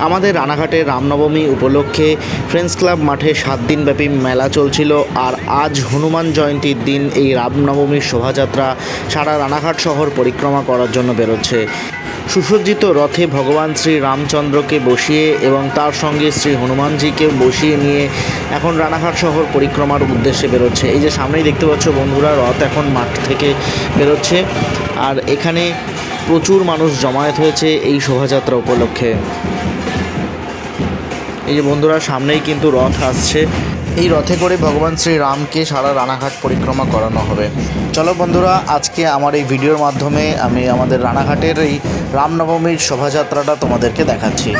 আমাদের রানাঘাটে রামনবমী উপলক্ষে ফ্রেন্ডস ক্লাব মাঠে 7 দিনব্যাপী মেলা চলছিল। আর আজ হনুমান জয়ন্তীর দিন এই রামনবমীর শোভাযাত্রা সারা রানাঘাট শহর পরিক্রমা করার জন্য বেরোচ্ছে। সুসজ্জিত রথে ভগবান শ্রী রামচন্দ্রকে বসিয়ে এবং তার সঙ্গে শ্রী হনুমানজিকে বসিয়ে নিয়ে এখন রানাঘাট শহর পরিক্রমার উদ্দেশ্যে বেরোচ্ছে। এই যে সামনেই দেখতে পাচ্ছ বন্ধুরা, রথ এখন মাঠ থেকে বেরোচ্ছে আর এখানে প্রচুর মানুষ জমায়েত হয়েছে এই শোভাযাত্রা উপলক্ষে। এই যে বন্ধুরা, সামনেই কিন্তু রথ আসছে। এই রথে করে ভগবান শ্রী রামকে সারা রানাঘাট পরিক্রমা করানো হবে। চলো বন্ধুরা, আজকে আমার এই ভিডিওর মাধ্যমে আমি আমাদের রানাঘাটের এই রামনবমীর শোভাযাত্রাটা তোমাদেরকে দেখাচ্ছি।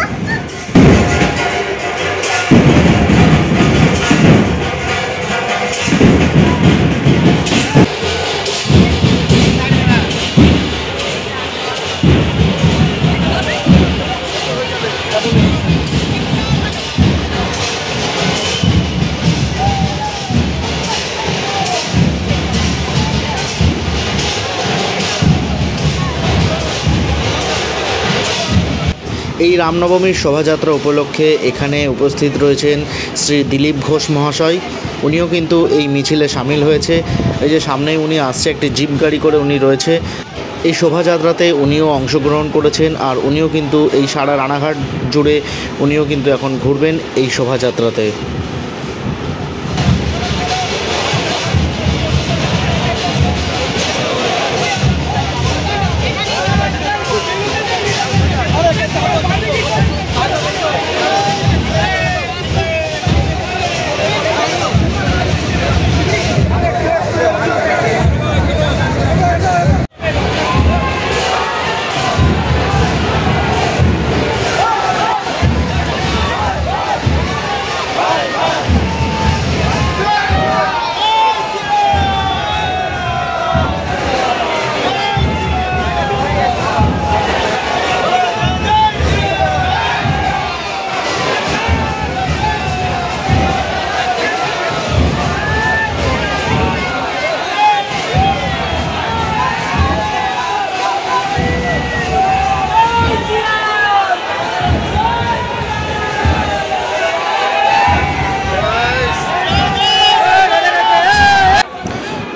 এই রামনবমীর শোভাযাত্রা উপলক্ষে এখানে উপস্থিত রয়েছেন শ্রী দিলীপ ঘোষ মহাশয়। উনিও কিন্তু এই মিছিলে সামিল হয়েছে। এই যে সামনেই উনি আসছে, একটি জিপ গাড়ি করে উনি রয়েছে। এই শোভাযাত্রাতে উনিও অংশগ্রহণ করেছেন আর উনিও কিন্তু এই সারা রানাঘাট জুড়ে উনিও কিন্তু এখন ঘুরবেন এই শোভাযাত্রাতে।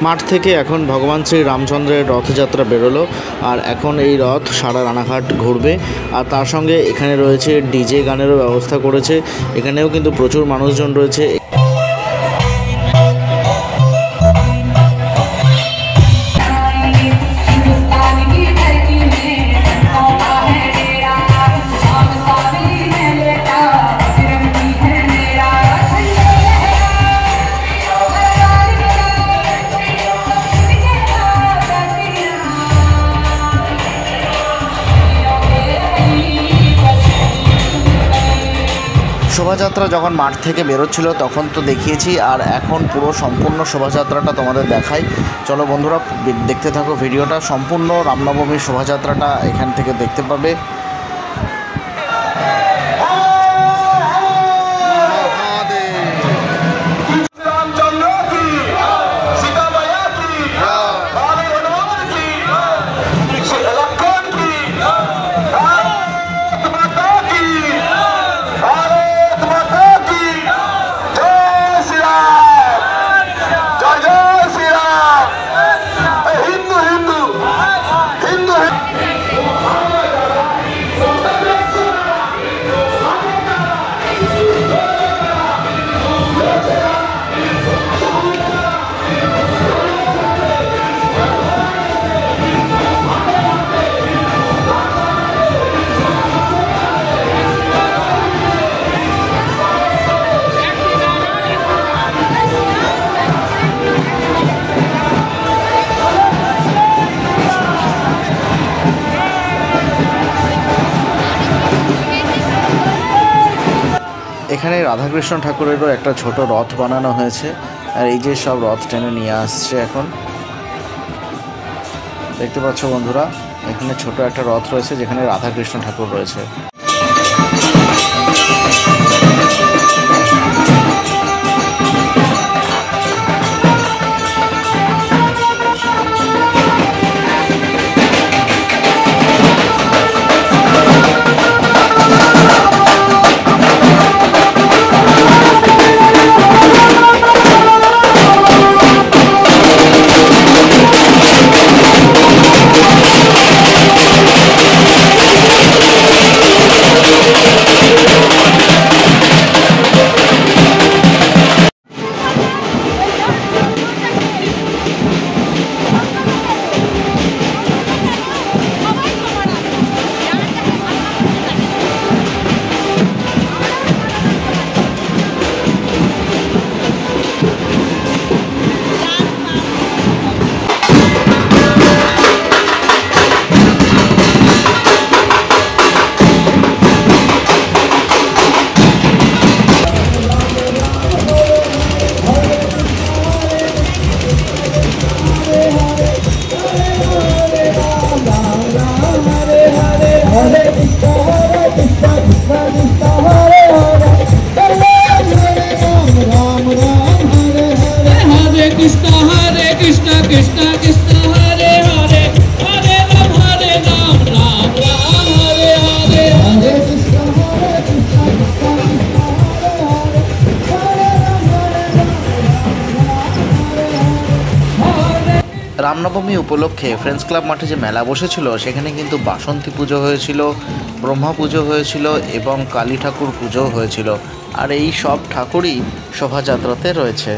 মাঠ থেকে এখন ভগবান শ্রী রামচন্দ্রের রথযাত্রা বেরোলো আর এখন এই রথ সারা রানাঘাট ঘুরবে। আর তার সঙ্গে এখানে রয়েছে ডিজে গানেরও ব্যবস্থা করেছে। এখানেও কিন্তু প্রচুর মানুষজন রয়েছে। শোভাযাত্রা যখন মাঠ থেকে বেরোচ্ছিল তখন তো দেখিয়েছি, আর এখন পুরো সম্পূর্ণ শোভাযাত্রাটা তোমাদের দেখাই। চলো বন্ধুরা, দেখতে থাকো ভিডিওটা। সম্পূর্ণ রামনবমীর শোভাযাত্রাটা এখান থেকে দেখতে পাবে। এখানে রাধাকৃষ্ণ ঠাকুরেরও একটা ছোট রথ বানানো হয়েছে আর এই যে সব রথ টেনে নিয়ে আসছে। এখন দেখতে পাচ্ছ বন্ধুরা, এখানে ছোট একটা রথ রয়েছে যেখানে রাধাকৃষ্ণ ঠাকুর রয়েছে। রামনবমী উপলক্ষে ফ্রেন্ডস ক্লাব মাঠে যে মেলা বসেছিল সেখানে কিন্তু বাসন্তী পুজো হয়েছিল, ব্রহ্মা পুজো হয়েছিল এবং কালী ঠাকুর পুজো হয়েছিল। আর এই সব ঠাকুরই শোভাযাত্রাতে রয়েছে।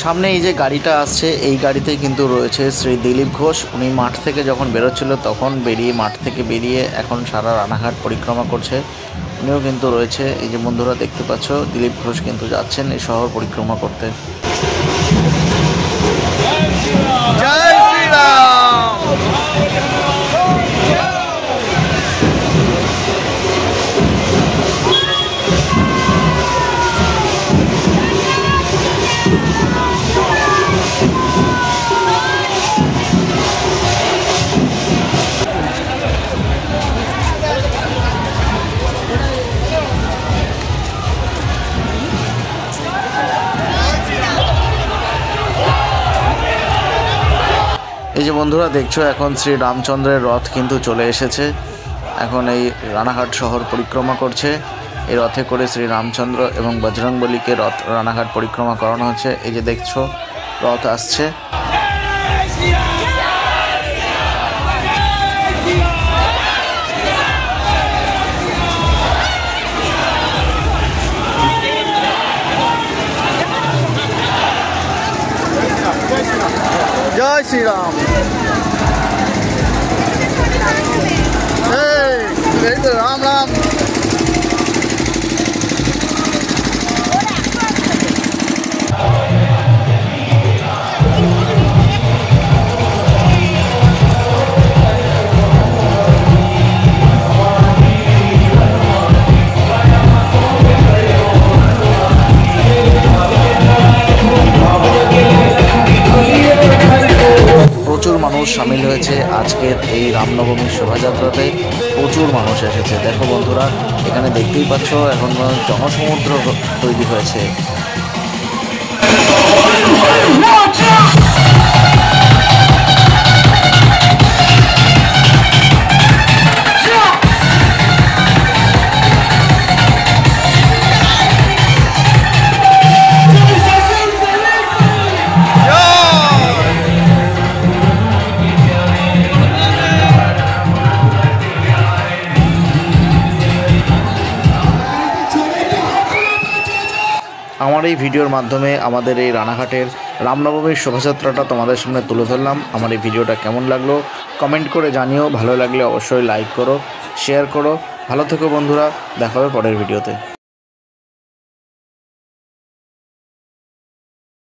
সামনে এই যে গাড়িটা আসছে এই গাড়িতে কিন্তু রয়েছে শ্রী দিলীপ ঘোষ। উনি মাঠ থেকে যখন বেরোচ্ছিল তখন মাঠ থেকে বেরিয়ে এখন সারা রানাঘাট পরিক্রমা করছে। উনিও কিন্তু রয়েছে। এই যে বন্ধুরা দেখতে পাচ্ছ দিলীপ ঘোষ কিন্তু যাচ্ছেন এই শহর পরিক্রমা করতে। জয় শ্রীরাম। এই যে বন্ধুরা দেখছো এখন শ্রী রামচন্দ্রের রথ কিন্তু চলে এসেছে। এখন এই রানাঘাট শহর পরিক্রমা করছে। এই রথে করে শ্রী রামচন্দ্র এবং বজরংবলীকে রথ রানাঘাট পরিক্রমা করানো হচ্ছে। এই যে দেখছো রথ আসছে। জয় শ্রীরাম। এই তো রাম রাম। প্রচুর মানুষ সামিল হয়েছে আজকের এই রামনবমীর শোভাযাত্রাতে। প্রচুর মানুষ এসেছে। দেখো বন্ধুরা এখানে দেখতেই পাচ্ছ এখন জনসমুদ্র তৈরি হয়েছে। আমার এই ভিডিওর মাধ্যমে আমাদের এই রানাঘাটের রামনবমীর শোভাযাত্রাটা তোমাদের সামনে তুলে ধরলাম। আমার এই ভিডিওটা কেমন লাগলো কমেন্ট করে জানিও। ভালো লাগলে অবশ্যই লাইক করো, শেয়ার করো। ভালো থেকো বন্ধুরা, দেখা হবে পরের ভিডিওতে।